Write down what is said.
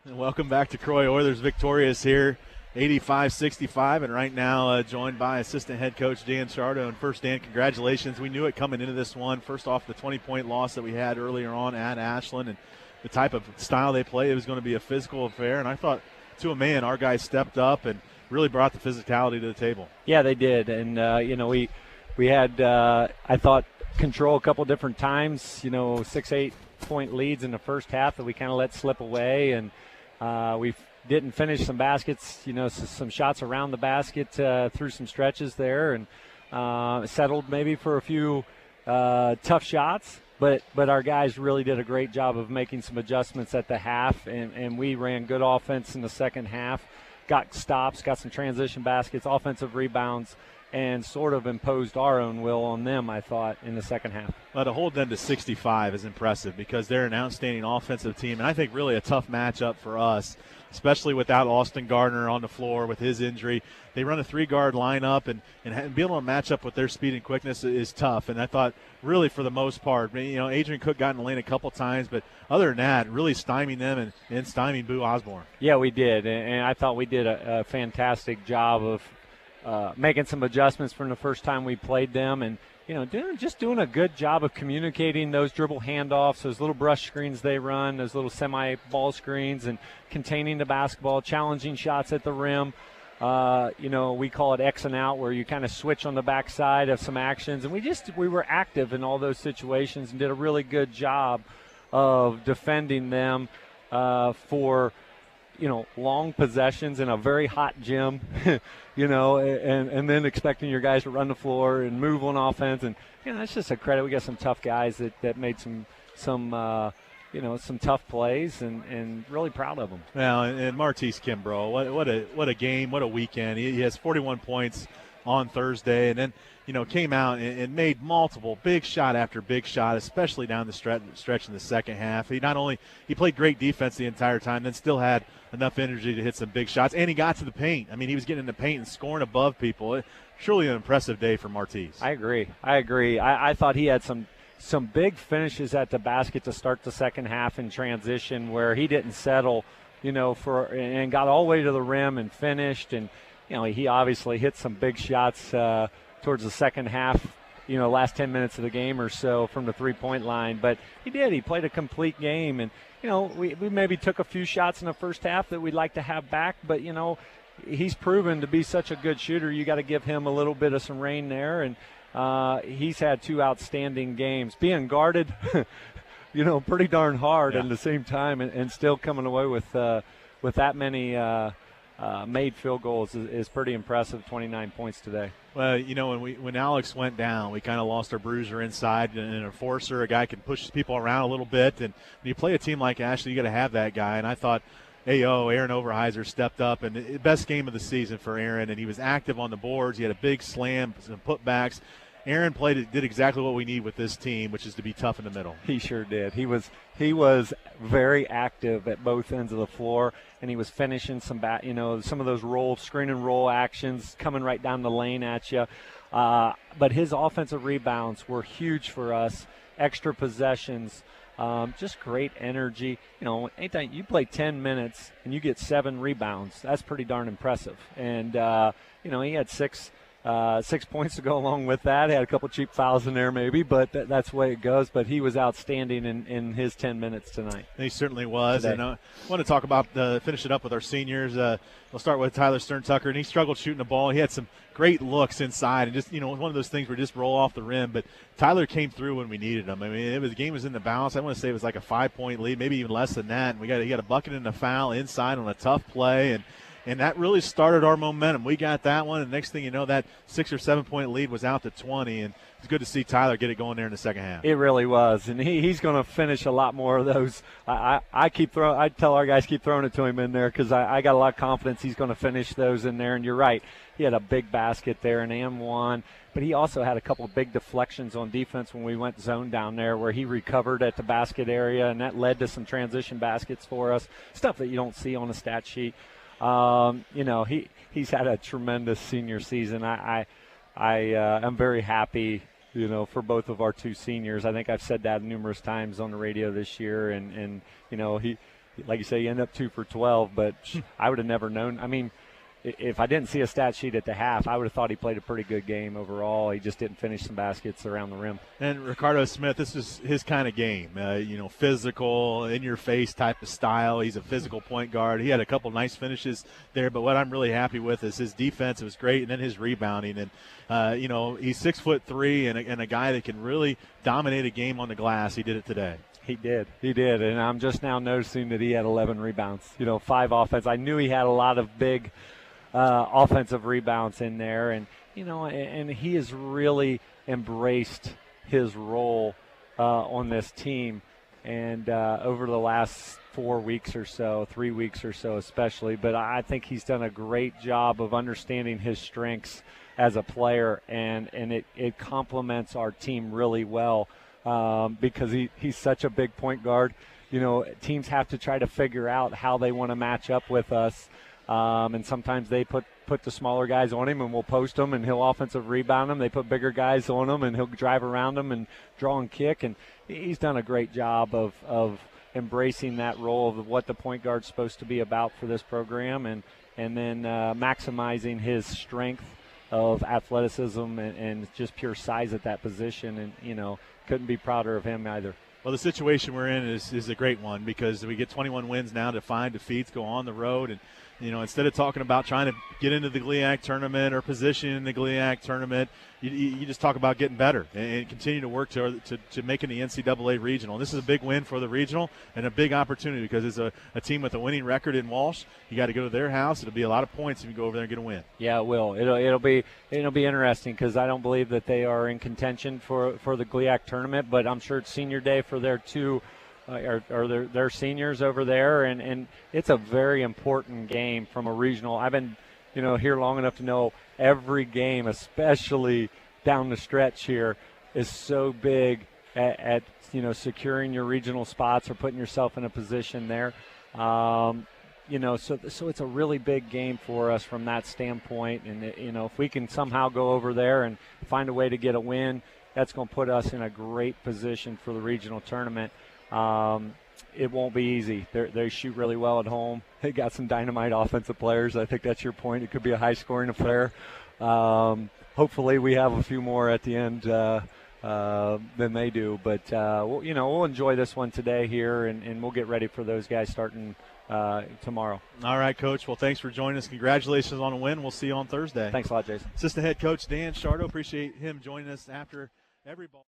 And welcome back to Croy. Oilers victorious here, 85-65, and right now joined by assistant head coach Dan Shardo. And first, Dan, congratulations. We knew it coming into this one. First off, the 20-point loss that we had earlier on at Ashland and the type of style they play, it was going to be a physical affair. And I thought, to a man, our guys stepped up and really brought the physicality to the table. Yeah, they did. And, we had, I thought, control a couple different times, 6-8 point leads in the first half that we kind of let slip away. And we didn't finish some baskets, some shots around the basket through some stretches there, and settled maybe for a few tough shots. But our guys really did a great job of making some adjustments at the half, and we ran good offense in the second half, got stops, got some transition baskets, offensive rebounds, and sort of imposed our own will on them, I thought, in the second half. Well, to hold them to 65 is impressive because they're an outstanding offensive team, and I think really a tough matchup for us, especially without Austin Gardner on the floor with his injury. They run a three-guard lineup, and being able to match up with their speed and quickness is tough. And I thought really for the most part, Adrian Cook got in the lane a couple times, but other than that, really stymieing them and stymieing Boo Osborne. Yeah, we did, and I thought we did a fantastic job of making some adjustments from the first time we played them, and doing a good job of communicating those dribble handoffs, those little brush screens they run, those little semi-ball screens, and containing the basketball, challenging shots at the rim. We call it X and out, where you kind of switch on the backside of some actions, and we were active in all those situations and did a really good job of defending them for long possessions in a very hot gym, and then expecting your guys to run the floor and move on offense. And, that's just a credit. We got some tough guys that made some tough plays, and really proud of them. Well, and Martise Kimbrough, what a game, what a weekend. He has 41 points on Thursday, and then came out and made multiple big shot after big shot, especially down the stretch in the second half. He played great defense the entire time, then still had enough energy to hit some big shots, and he got to the paint. I mean, he was getting in the paint and scoring above people. Surely an impressive day for Martise. I agree. I thought he had some big finishes at the basket to start the second half in transition, where he didn't settle, and got all the way to the rim and finished. And he obviously hit some big shots towards the second half, last 10 minutes of the game or so from the three-point line. But he did. He played a complete game. And, we maybe took a few shots in the first half that we'd like to have back. But, he's proven to be such a good shooter. You got to give him a little bit of some rain there. And he's had two outstanding games. Being guarded, pretty darn hard at the same time, and still coming away with that many made field goals is pretty impressive. 29 points today. Well, when Alex went down, we kind of lost our bruiser inside and an enforcer. A guy can push people around a little bit, and when you play a team like Ashland, you got to have that guy. And I thought, Aaron Overheiser stepped up, and the best game of the season for Aaron, and he was active on the boards. He had a big slam, some putbacks. Aaron did exactly what we need with this team, which is to be tough in the middle. He sure did. He was very active at both ends of the floor, and he was finishing some some of those screen and roll actions coming right down the lane at you. But his offensive rebounds were huge for us. Extra possessions, just great energy. Anytime you play 10 minutes and you get 7 rebounds, that's pretty darn impressive. And he had 6 points to go along with that. He had a couple cheap fouls in there maybe, but that's the way it goes. But he was outstanding in his 10 minutes tonight. He certainly was. Today. And I want to talk about finish it up with our seniors. We'll start with Tyler Stern-Tucker, and he struggled shooting the ball. He had some great looks inside, and just one of those things where just roll off the rim. But Tyler came through when we needed him. I mean, the game was in the balance. I want to say it was like a 5-point lead, maybe even less than that. And he got a bucket and a foul inside on a tough play, and that really started our momentum. We got that one, and next thing you know, that 6 or 7 point lead was out to 20, and it's good to see Tyler get it going there in the second half. It really was, and he's going to finish a lot more of those. I tell our guys keep throwing it to him in there because I got a lot of confidence he's going to finish those in there. And you're right, he had a big basket there, an and-one, but he also had a couple of big deflections on defense when we went zone down there, where he recovered at the basket area, and that led to some transition baskets for us. Stuff that you don't see on a stat sheet. He's had a tremendous senior season. I'm very happy, for both of our two seniors. I think I've said that numerous times on the radio this year, and like you say, you end up 2 for 12, but I would have never known. I mean, if I didn't see a stat sheet at the half, I would have thought he played a pretty good game overall. He just didn't finish some baskets around the rim. And Ricardo Smith, this is his kind of game, physical, in-your-face type of style. He's a physical point guard. He had a couple nice finishes there, but what I'm really happy with is his defense. It was great, and then his rebounding. And, he's 6'3" and a guy that can really dominate a game on the glass. He did it today. He did, and I'm just now noticing that he had 11 rebounds, 5 offense. I knew he had a lot of big offensive rebounds in there, and and he has really embraced his role on this team. And over the last 4 weeks or so, 3 weeks or so especially, but I think he's done a great job of understanding his strengths as a player, and it complements our team really well because he's such a big point guard. Teams have to try to figure out how they want to match up with us. And sometimes they put the smaller guys on him, and we'll post him, and he'll offensive rebound them. They put bigger guys on him, and he'll drive around them and draw and kick. And he's done a great job of embracing that role of what the point guard's supposed to be about for this program, and then maximizing his strength of athleticism and just pure size at that position. And, couldn't be prouder of him either. Well, the situation we're in is a great one because we get 21 wins now to find defeats, go on the road, and instead of talking about trying to get into the GLIAC tournament or position in the GLIAC tournament, you just talk about getting better and continue to work to making the NCAA regional. And this is a big win for the regional and a big opportunity because it's a team with a winning record in Walsh. You got to go to their house. It'll be a lot of points if you go over there and get a win. Yeah, it will. It'll be interesting because I don't believe that they are in contention for the GLIAC tournament, but I'm sure it's senior day for their two. They're seniors over there, and it's a very important game from a regional. I've been, here long enough to know every game, especially down the stretch here, is so big at securing your regional spots or putting yourself in a position there. So it's a really big game for us from that standpoint. And if we can somehow go over there and find a way to get a win, that's going to put us in a great position for the regional tournament. It won't be easy. They shoot really well at home. They got some dynamite offensive players. I think that's your point. It could be a high-scoring affair. Hopefully we have a few more at the end than they do. But, we'll enjoy this one today here, and we'll get ready for those guys starting tomorrow. All right, Coach. Well, thanks for joining us. Congratulations on a win. We'll see you on Thursday. Thanks a lot, Jason. Assistant head coach Dan Shardo. Appreciate him joining us after every ball.